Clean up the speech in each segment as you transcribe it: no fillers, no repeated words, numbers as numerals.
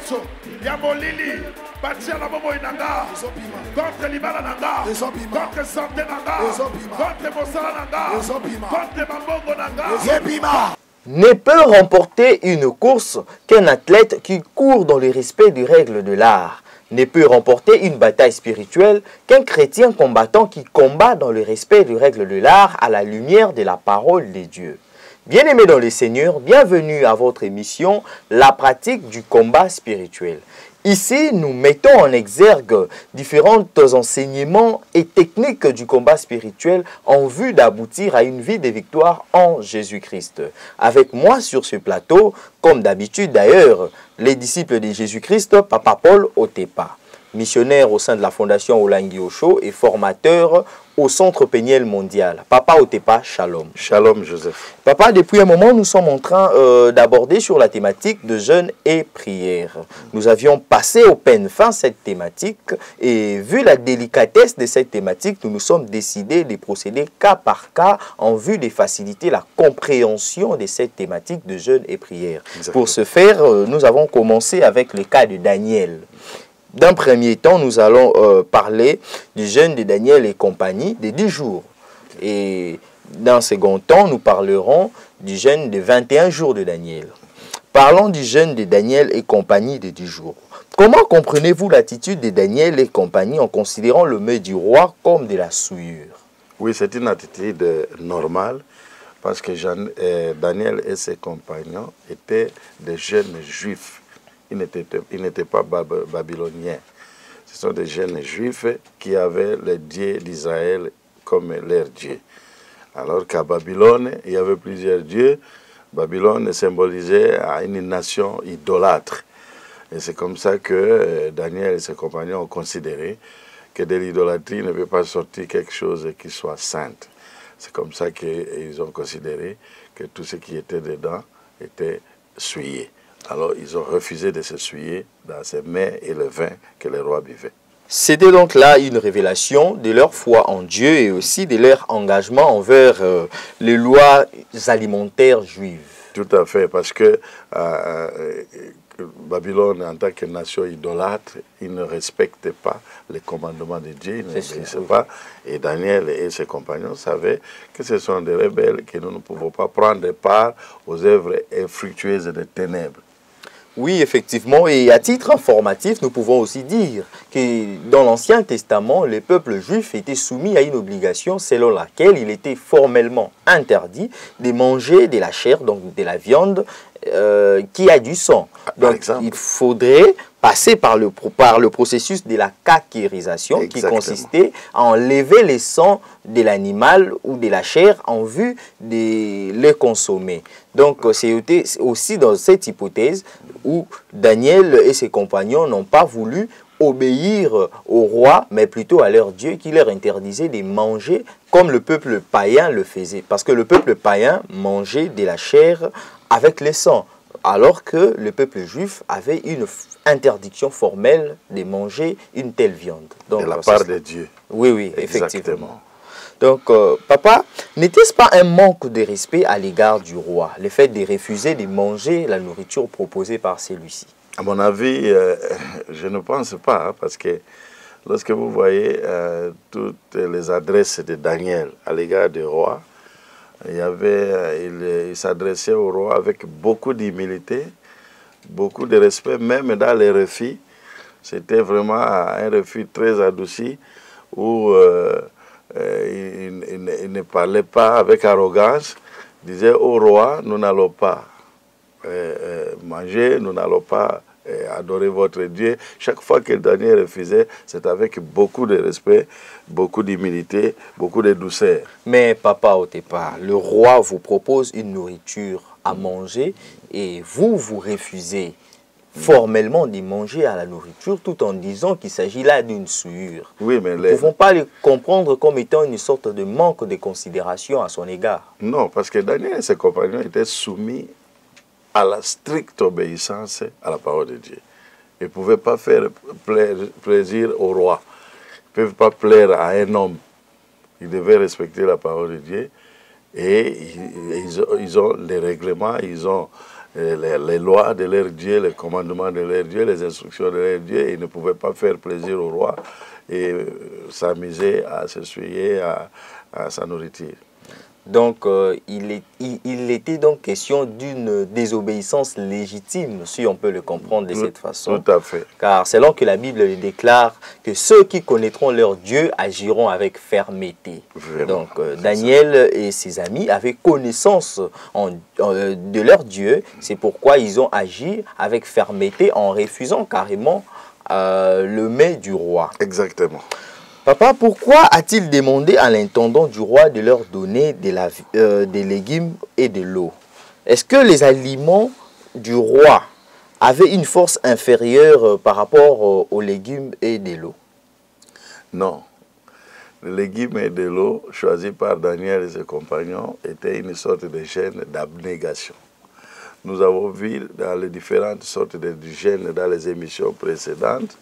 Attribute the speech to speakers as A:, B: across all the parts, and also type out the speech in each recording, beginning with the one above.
A: nyonso ya molili batia na bomo inanga contre libala nanga contre santé nanga contre mosala nanga contre mambongo nanga
B: ne peut remporter une course qu'un athlète qui court dans le respect des règles de l'art. Ne peut remporter une bataille spirituelle qu'un chrétien combattant qui combat dans le respect des règles de l'art à la lumière de la parole de Dieu. Bien-aimés dans le Seigneur, bienvenue à votre émission « La pratique du combat spirituel ». Ici, nous mettons en exergue différents enseignements et techniques du combat spirituel en vue d'aboutir à une vie de victoire en Jésus-Christ. Avec moi sur ce plateau, comme d'habitude d'ailleurs, les disciples de Jésus-Christ, Papa Paul Otepa, missionnaire au sein de la Fondation Olangi Osho et formateur au Centre Péniel Mondial. Papa Otepa, shalom.
C: Shalom, Joseph.
B: Papa, depuis un moment, nous sommes en train d'aborder sur la thématique de jeûne et prière. Nous avions passé au peine fin cette thématique et vu la délicatesse de cette thématique, nous nous sommes décidés de procéder cas par cas en vue de faciliter la compréhension de cette thématique de jeûne et prière. Exactement. Pour ce faire, nous avons commencé avec le cas de Daniel. D'un premier temps, nous allons parler du jeûne de Daniel et compagnie de 10 jours. Et d'un second temps, nous parlerons du jeûne de 21 jours de Daniel. Parlons du jeûne de Daniel et compagnie de 10 jours. Comment comprenez-vous l'attitude de Daniel et compagnie en considérant le mets du roi comme de la souillure?
C: Oui, c'est une attitude normale parce que Daniel et ses compagnons étaient des jeunes juifs. Ils n'étaient pas babyloniens. Ce sont des jeunes juifs qui avaient le Dieu d'Israël comme leur Dieu. Alors qu'à Babylone, il y avait plusieurs dieux. Babylone symbolisait une nation idolâtre. Et c'est comme ça que Daniel et ses compagnons ont considéré que de l'idolâtrie ne peut pas sortir quelque chose qui soit sainte. C'est comme ça qu'ils ont considéré que tout ce qui était dedans était souillé. Alors, ils ont refusé de se souiller dans ces mets et le vin que les rois buvaient.
B: C'était donc là une révélation de leur foi en Dieu et aussi de leur engagement envers les lois alimentaires juives.
C: Tout à fait, parce que Babylone, en tant que nation idolâtre, il ne respectait pas les commandements de Dieu, il ne respectait pas. Et Daniel et ses compagnons savaient que ce sont des rebelles, que nous ne pouvons pas prendre part aux œuvres infructueuses des ténèbres.
B: Oui, effectivement, et à titre informatif, nous pouvons aussi dire que dans l'Ancien Testament, les peuples juifs étaient soumis à une obligation selon laquelle il était formellement interdit de manger de la chair, donc de la viande, qui a du sang. Donc il faudrait passer par le processus de la kakérisation qui consistait à enlever les sangs de l'animal ou de la chair en vue de les consommer. Donc c'est aussi dans cette hypothèse où Daniel et ses compagnons n'ont pas voulu obéir au roi, mais plutôt à leur Dieu qui leur interdisait de manger comme le peuple païen le faisait. Parce que le peuple païen mangeait de la chair avec le sang, alors que le peuple juif avait une interdiction formelle de manger une telle viande. Donc,
C: de la part de Dieu.
B: Oui, oui, effectivement. Donc, papa, n'était-ce pas un manque de respect à l'égard du roi, le fait de refuser de manger la nourriture proposée par celui-ci?
C: À mon avis, je ne pense pas, hein, parce que lorsque vous voyez toutes les adresses de Daniel à l'égard du roi, il s'adressait au roi avec beaucoup d'humilité, beaucoup de respect, même dans les refus. C'était vraiment un refus très adouci où il ne parlait pas avec arrogance. Il disait au roi, nous n'allons pas manger, nous n'allons pas adorer votre Dieu. Chaque fois que Daniel refusait, c'est avec beaucoup de respect, beaucoup d'humilité, beaucoup de douceur.
B: Mais papa Otepa, le roi vous propose une nourriture à manger et vous refusez formellement de manger à la nourriture tout en disant qu'il s'agit là d'une souillure.
C: Oui, mais
B: nous ne pouvons pas le comprendre comme étant une sorte de manque de considération à son égard.
C: Non, parce que Daniel et ses compagnons étaient soumis à la stricte obéissance à la parole de Dieu. Ils ne pouvaient pas faire plaisir au roi. Ils ne peuvent pas plaire à un homme. Ils devaient respecter la parole de Dieu. Et ils ont les règlements, ils ont les lois de leur Dieu, les commandements de leur Dieu, les instructions de leur Dieu. Ils ne pouvaient pas faire plaisir au roi et s'amuser à s'essuyer à sa nourriture.
B: Donc, il était donc question d'une désobéissance légitime, si on peut le comprendre de cette façon.
C: Tout à fait.
B: Car c'est là que la Bible le déclare que ceux qui connaîtront leur Dieu agiront avec fermeté.
C: Vraiment,
B: donc, Daniel et ses amis avaient connaissance de leur Dieu. C'est pourquoi ils ont agi avec fermeté en refusant carrément le mets du roi.
C: Exactement.
B: Papa, pourquoi a-t-il demandé à l'intendant du roi de leur donner des légumes et de l'eau? Est-ce que les aliments du roi avaient une force inférieure par rapport aux légumes et de l'eau?
C: Non. Les légumes et de l'eau choisis par Daniel et ses compagnons étaient une sorte de gène d'abnégation. Nous avons vu dans les différentes sortes de gènes dans les émissions précédentes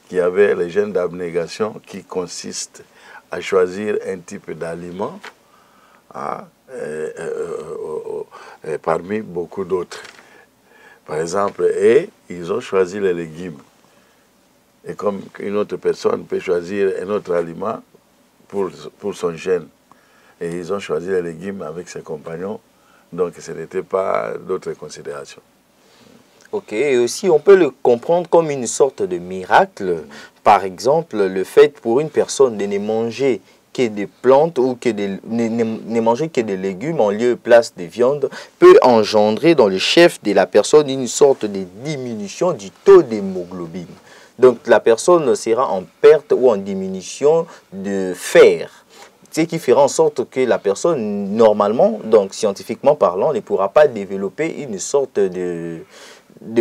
C: qu'il y avait les gènes d'abnégation qui consistent à choisir un type d'aliment parmi beaucoup d'autres. Par exemple, ils ont choisi les légumes. Et comme une autre personne peut choisir un autre aliment pour son gène. Et ils ont choisi les légumes avec ses compagnons. Donc ce n'était pas d'autres considérations.
B: Ok, et aussi on peut le comprendre comme une sorte de miracle. Par exemple, le fait pour une personne de ne manger que des plantes ou ne manger que des légumes en lieu et place de viande peut engendrer dans le chef de la personne une sorte de diminution du taux d'hémoglobine. Donc la personne sera en perte ou en diminution de fer. Ce qui fera en sorte que la personne, normalement, donc scientifiquement parlant, ne pourra pas développer une sorte de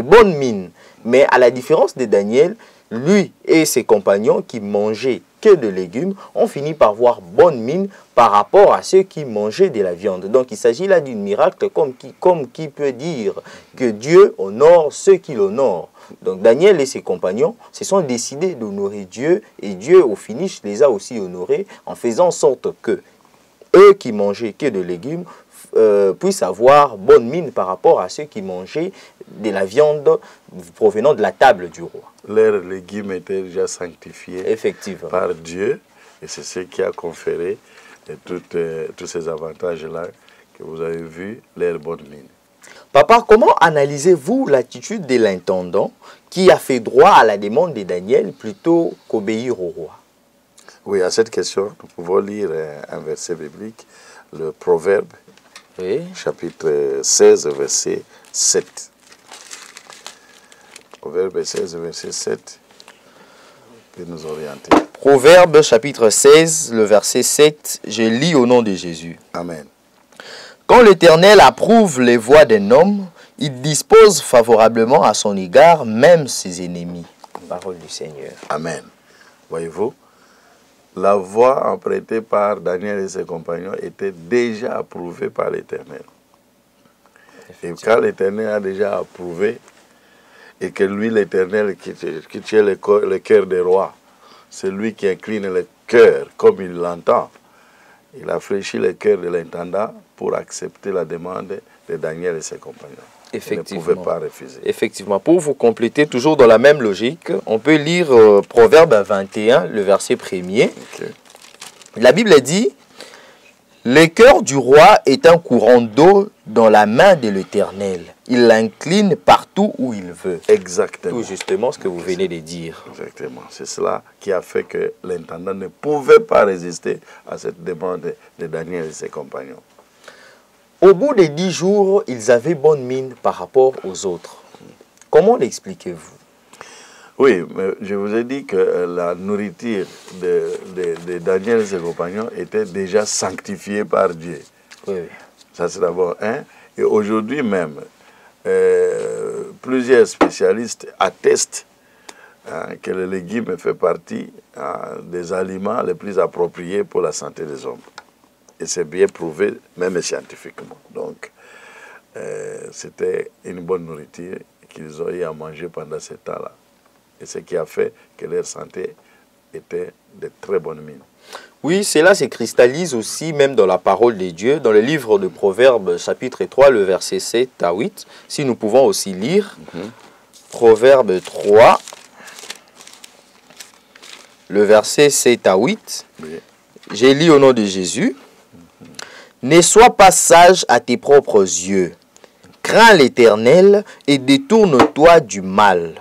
B: bonne mine. Mais à la différence de Daniel, lui et ses compagnons qui mangeaient que de légumes ont fini par voir bonne mine par rapport à ceux qui mangeaient de la viande. Donc il s'agit là d'un miracle comme qui peut dire que Dieu honore ceux qui l'honorent. Donc Daniel et ses compagnons se sont décidés d'honorer Dieu et Dieu au finish les a aussi honorés en faisant en sorte que eux qui mangeaient que de légumes puissent avoir bonne mine par rapport à ceux qui mangeaient de la viande provenant de la table du roi.
C: Leurs légumes étaient déjà sanctifiés par Dieu et c'est ce qui a conféré tous ces avantages-là que vous avez vus, leur bonne mine.
B: Papa, comment analysez-vous l'attitude de l'intendant qui a fait droit à la demande de Daniel plutôt qu'obéir au roi?
C: Oui, à cette question, nous pouvons lire un verset biblique, le Proverbe, chapitre 16, verset 7. Proverbe 16, verset 7, peut nous orienter.
B: Proverbe, chapitre 16, le verset 7, je lis au nom de Jésus.
C: Amen.
B: Quand l'Éternel approuve les voies d'un homme, il dispose favorablement à son égard même ses ennemis. Parole du Seigneur.
C: Amen. Voyez-vous, la voie empruntée par Daniel et ses compagnons était déjà approuvée par l'Éternel. Et quand l'Éternel a déjà approuvé, et que lui, l'Éternel, qui tient le cœur des rois, c'est lui qui incline le cœur comme il l'entend, il a fléchi le cœur de l'intendant pour accepter la demande de Daniel et ses compagnons.
B: Effectivement.
C: Il ne pouvait pas refuser.
B: Effectivement. Pour vous compléter, toujours dans la même logique, on peut lire Proverbe 21, le verset 1er.
C: Okay.
B: La Bible dit « Le cœur du roi est un courant d'eau dans la main de l'Éternel. Il l'incline partout où il veut. »
C: Exactement.
B: Tout justement ce que vous venez de dire.
C: Exactement. C'est cela qui a fait que l'intendant ne pouvait pas résister à cette demande de Daniel et ses compagnons.
B: Au bout des 10 jours, ils avaient bonne mine par rapport aux autres. Comment l'expliquez-vous?
C: Oui, mais je vous ai dit que la nourriture de Daniel et ses compagnons était déjà sanctifiée par Dieu.
B: Oui.
C: Ça, c'est d'abord un. Et aujourd'hui même, plusieurs spécialistes attestent que le légume fait partie des aliments les plus appropriés pour la santé des hommes. Et c'est bien prouvé, même scientifiquement. Donc, c'était une bonne nourriture qu'ils ont eu à manger pendant ce temps-là. Et ce qui a fait que leur santé étaient de très bonnes mines.
B: Oui, cela se cristallise aussi même dans la parole de Dieu, dans le livre de Proverbes, chapitre 3, le verset 7 à 8. Si nous pouvons aussi lire, Proverbes 3, le verset 7 à 8.
C: Oui.
B: J'ai lu au nom de Jésus. Ne sois pas sage à tes propres yeux. Crains l'Éternel et détourne-toi du mal.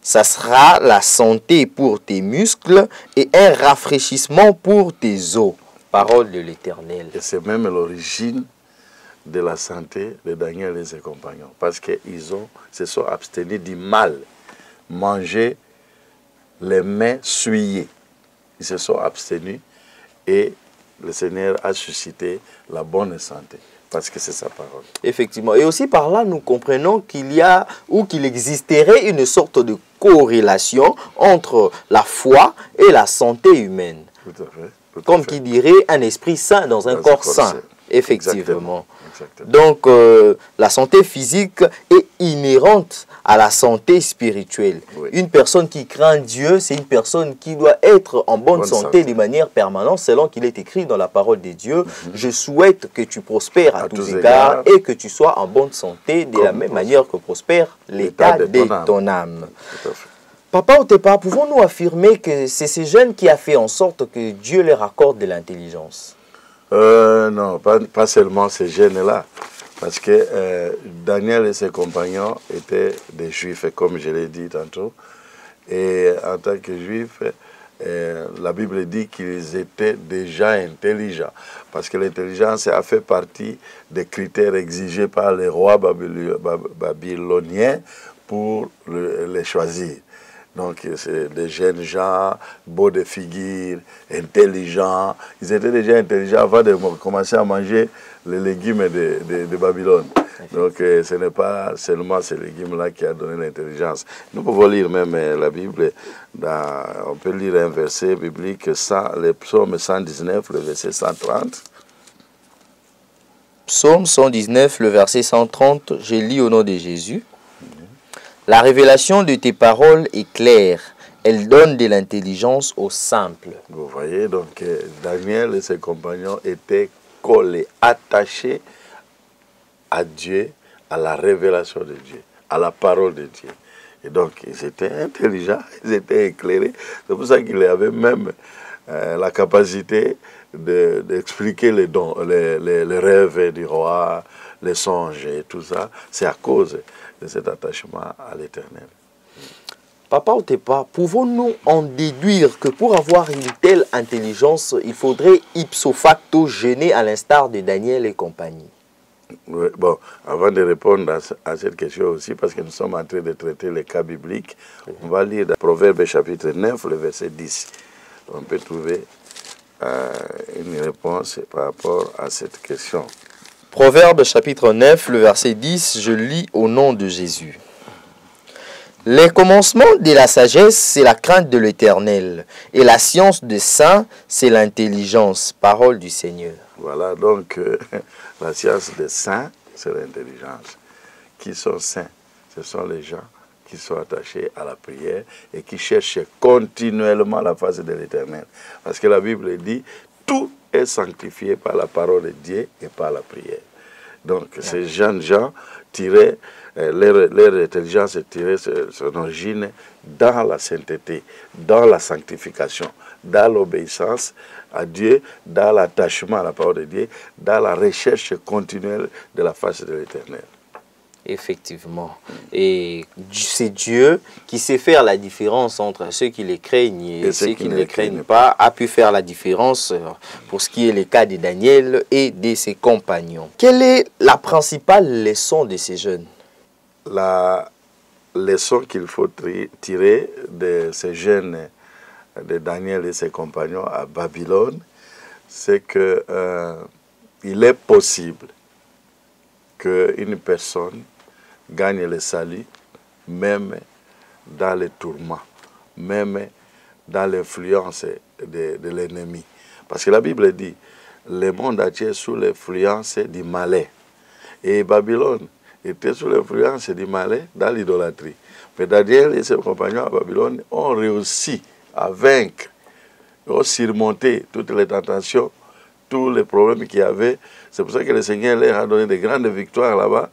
B: Ça sera la santé pour tes muscles et un rafraîchissement pour tes os. Parole de l'Éternel.
C: Et c'est même l'origine de la santé de Daniel et ses compagnons. Parce qu'ils se sont abstenus du mal. Manger les mains souillées. Ils se sont abstenus et le Seigneur a suscité la bonne santé. Parce que c'est sa parole.
B: Effectivement. Et aussi par là, nous comprenons qu'il y a ou qu'il existerait une sorte de corrélation entre la foi et la santé humaine.
C: Tout à fait. Tout
B: Comme
C: à fait.
B: qui dirait un esprit sain dans un corps sain. Effectivement.
C: Exactement.
B: Donc, la santé physique est inhérente à la santé spirituelle.
C: Oui.
B: Une personne qui craint Dieu, c'est une personne qui doit être en bonne santé de manière permanente, selon qu'il est écrit dans la parole de Dieu. Je souhaite que tu prospères à tous égards et que tu sois en bonne santé de la même manière que prospère l'état de ton âme.
C: Tout à fait.
B: Papa Otepa, pouvons-nous affirmer que c'est ces jeunes qui a fait en sorte que Dieu leur accorde de l'intelligence?
C: Non, pas seulement ces jeunes-là. Parce que Daniel et ses compagnons étaient des juifs, comme je l'ai dit tantôt. Et en tant que juifs, la Bible dit qu'ils étaient déjà intelligents. Parce que l'intelligence a fait partie des critères exigés par les rois babyloniens pour les choisir. Donc, c'est des jeunes gens, beaux de figure, intelligents. Ils étaient déjà intelligents avant de commencer à manger les légumes de Babylone. Donc, ce n'est pas seulement ces légumes-là qui a donné l'intelligence. Nous pouvons lire même la Bible. On peut lire un verset biblique, le psaume 119, le verset 130.
B: Psaume 119, le verset 130, je lis au nom de Jésus. La révélation de tes paroles est claire. Elle donne de l'intelligence aux simples.
C: Vous voyez, donc Daniel et ses compagnons étaient collés, attachés à Dieu, à la révélation de Dieu, à la parole de Dieu. Et donc, ils étaient intelligents, ils étaient éclairés. C'est pour ça qu'ils avaient même la capacité d'expliquer les rêves du roi, les songes et tout ça. C'est à cause de cet attachement à l'Éternel.
B: Papa Otepa, pouvons-nous en déduire que pour avoir une telle intelligence, il faudrait ipso facto jeûner à l'instar de Daniel et compagnie?
C: Oui, bon, avant de répondre à cette question aussi, parce que nous sommes en train de traiter les cas bibliques, on va lire dans Proverbes chapitre 9, le verset 10. On peut trouver une réponse par rapport à cette question.
B: Proverbes chapitre 9, le verset 10, je lis au nom de Jésus. Les commencements de la sagesse, c'est la crainte de l'Éternel. Et la science des saints, c'est l'intelligence. Parole du Seigneur.
C: Voilà, donc la science des saints, c'est l'intelligence. Qui sont saints? Ce sont les gens qui sont attachés à la prière et qui cherchent continuellement la face de l'Éternel. Parce que la Bible dit, tout est sanctifié par la parole de Dieu et par la prière. Donc, ces jeunes gens tiraient, leur intelligence tirait son origine dans la sainteté, dans la sanctification, dans l'obéissance à Dieu, dans l'attachement à la parole de Dieu, dans la recherche continuelle de la face de l'Éternel.
B: Effectivement. Et c'est Dieu qui sait faire la différence entre ceux qui les craignent et ceux qui ne les craignent pas, a pu faire la différence pour ce qui est le cas de Daniel et de ses compagnons. Quelle est la principale leçon de ces jeunes?
C: La leçon qu'il faut tirer de ces jeunes, de Daniel et ses compagnons à Babylone, c'est que il est possible qu'une personne gagne le salut, même dans les tourments, même dans l'influence de l'ennemi. Parce que la Bible dit, le monde entier est sous l'influence du malin. Et Babylone était sous l'influence du malin dans l'idolâtrie. Mais Daniel et ses compagnons à Babylone ont réussi à vaincre surmonter toutes les tentations, tous les problèmes qu'il y avait. C'est pour ça que le Seigneur leur a donné de grandes victoires là-bas.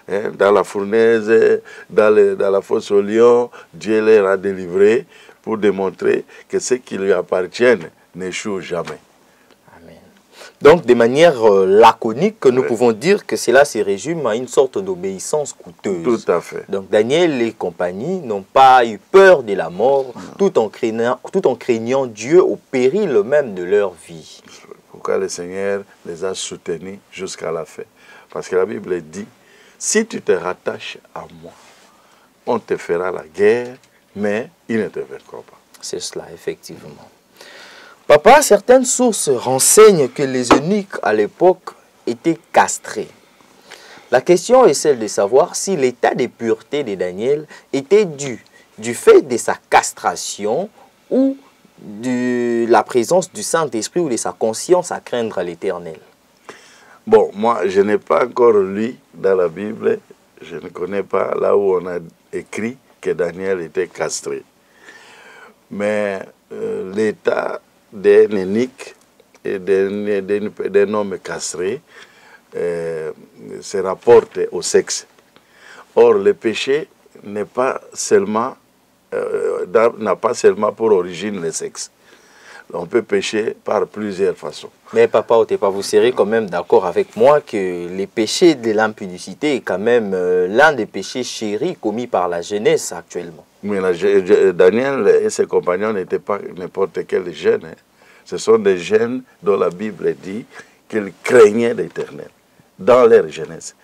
C: Hein, dans la fournaise, dans la fosse au lion, Dieu leur a délivré pour démontrer que ce qui lui appartient n'échoue jamais.
B: Amen. Donc, de manière laconique, nous pouvons dire que cela se résume à une sorte d'obéissance coûteuse.
C: Tout à fait.
B: Donc, Daniel et compagnie n'ont pas eu peur de la mort, tout en craignant Dieu au péril même de leur vie.
C: Pourquoi le Seigneur les a soutenus jusqu'à la fin? Parce que la Bible dit, si tu te rattaches à moi, on te fera la guerre, mais ils ne te vaincront pas.
B: C'est cela, effectivement. Papa, certaines sources renseignent que les eunuques à l'époque étaient castrés. La question est celle de savoir si l'état de pureté de Daniel était dû du fait de sa castration ou de la présence du Saint-Esprit ou de sa conscience à craindre l'Éternel.
C: Bon, moi, je n'ai pas encore lu dans la Bible, je ne connais pas là où on a écrit que Daniel était castré. Mais l'état d'un eunuque et d'un homme castré se rapporte au sexe. Or, le péché n'a pas seulement pour origine le sexe. On peut pécher par plusieurs façons.
B: Mais papa Otepa, vous serez quand même d'accord avec moi que les péchés de l'impudicité est quand même l'un des péchés chéris commis par la jeunesse actuellement.
C: Mais Daniel et ses compagnons n'étaient pas n'importe quel jeune. Hein. Ce sont des jeunes dont la Bible dit qu'ils craignaient l'Éternel dans leur jeunesse.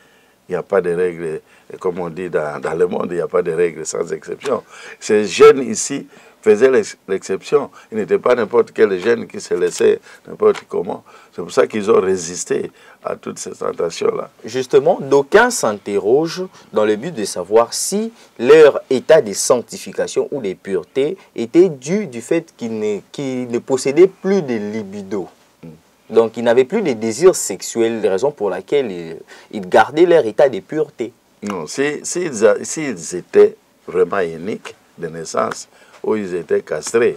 C: Il n'y a pas de règles, comme on dit dans le monde, il n'y a pas de règles sans exception. Ces jeunes ici faisaient l'exception. Ils n'étaient pas n'importe quel jeune qui se laissait n'importe comment. C'est pour ça qu'ils ont résisté à toutes ces tentations-là.
B: Justement, d'aucuns s'interrogent dans le but de savoir si leur état de sanctification ou de pureté était dû du fait qu'ils ne possédaient plus de libido. Donc, ils n'avaient plus de désirs sexuels, raison pour laquelle ils gardaient leur état de pureté.
C: Non, s'ils étaient vraiment uniques de naissance, où ils étaient castrés,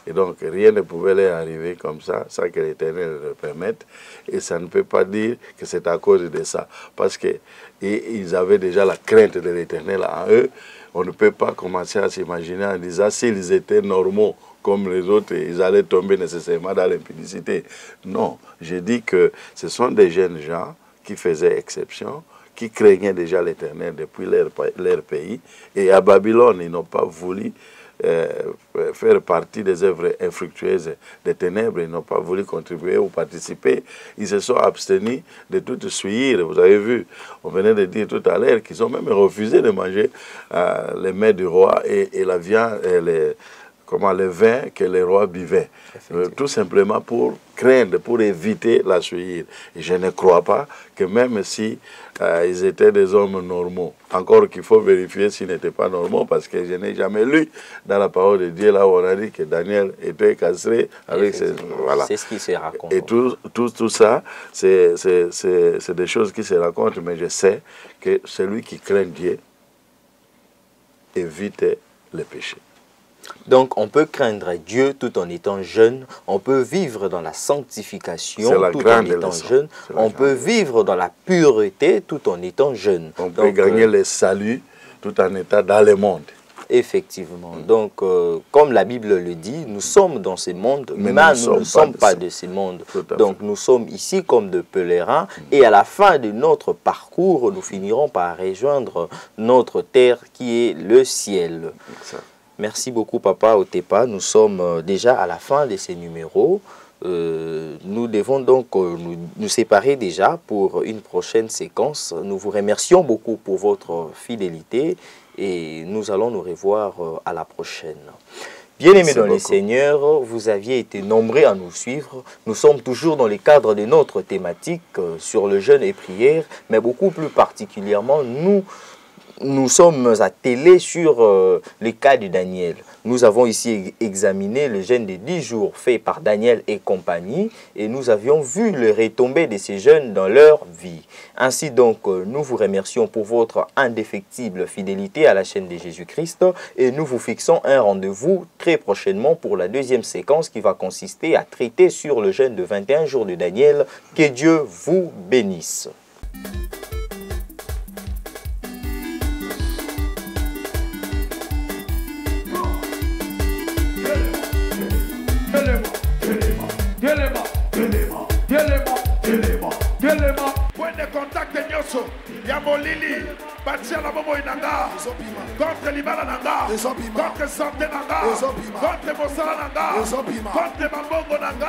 C: et donc rien ne pouvait leur arriver comme ça, sans que l'Éternel le permette, et ça ne peut pas dire que c'est à cause de ça, parce qu'ils avaient déjà la crainte de l'Éternel en eux. On ne peut pas commencer à s'imaginer en disant s'ils étaient normaux, comme les autres, ils allaient tomber nécessairement dans l'impudicité. Non, je dis que ce sont des jeunes gens qui faisaient exception, qui craignaient déjà l'Éternel depuis leur pays. Et à Babylone, ils n'ont pas voulu faire partie des œuvres infructueuses des ténèbres. Ils n'ont pas voulu contribuer ou participer. Ils se sont abstenus de tout suivre. Vous avez vu, on venait de dire tout à l'heure qu'ils ont même refusé de manger les mets du roi et la viande, le vin que les rois buvaient. Tout simplement pour craindre, pour éviter la souillure. Et je ne crois pas que même si ils étaient des hommes normaux, encore qu'il faut vérifier s'ils n'étaient pas normaux, parce que je n'ai jamais lu dans la parole de Dieu là où on a dit que Daniel était castré avec ses... Voilà.
B: C'est ce qui se raconte.
C: Et tout ça, c'est des choses qui se racontent, mais je sais que celui qui craint Dieu évite le péché.
B: Donc, on peut craindre Dieu tout en étant jeune. On peut vivre dans la sanctification tout en étant jeune. On peut vivre dans la pureté tout en étant jeune.
C: On peut gagner le salut tout en étant dans le monde.
B: Effectivement. Donc, comme la Bible le dit, nous sommes dans ce monde, mais nous ne sommes pas de ce monde. Donc, nous sommes ici comme de pèlerins. Et à la fin de notre parcours, nous finirons par rejoindre notre terre qui est le ciel. Merci beaucoup, Papa Otepa. Nous sommes déjà à la fin de ces numéros. Nous devons donc nous séparer déjà pour une prochaine séquence. Nous vous remercions beaucoup pour votre fidélité et nous allons nous revoir à la prochaine. Bien-aimés dans le Seigneur, vous aviez été nombreux à nous suivre. Nous sommes toujours dans le cadre de notre thématique sur le jeûne et prière, mais beaucoup plus particulièrement, nous nous sommes attelés sur le cas de Daniel. Nous avons ici examiné le jeûne de 10 jours fait par Daniel et compagnie et nous avions vu le retombées de ces jeûnes dans leur vie. Ainsi donc, nous vous remercions pour votre indéfectible fidélité à la chaîne de Jésus-Christ et nous vous fixons un rendez-vous très prochainement pour la deuxième séquence qui va consister à traiter sur le jeûne de 21 jours de Daniel. Que Dieu vous bénisse.
A: Point de contact nyoso ya molili batia la momo inanga contre libala nanga contre santé nanga contre mosala nanga contre mambongo nanga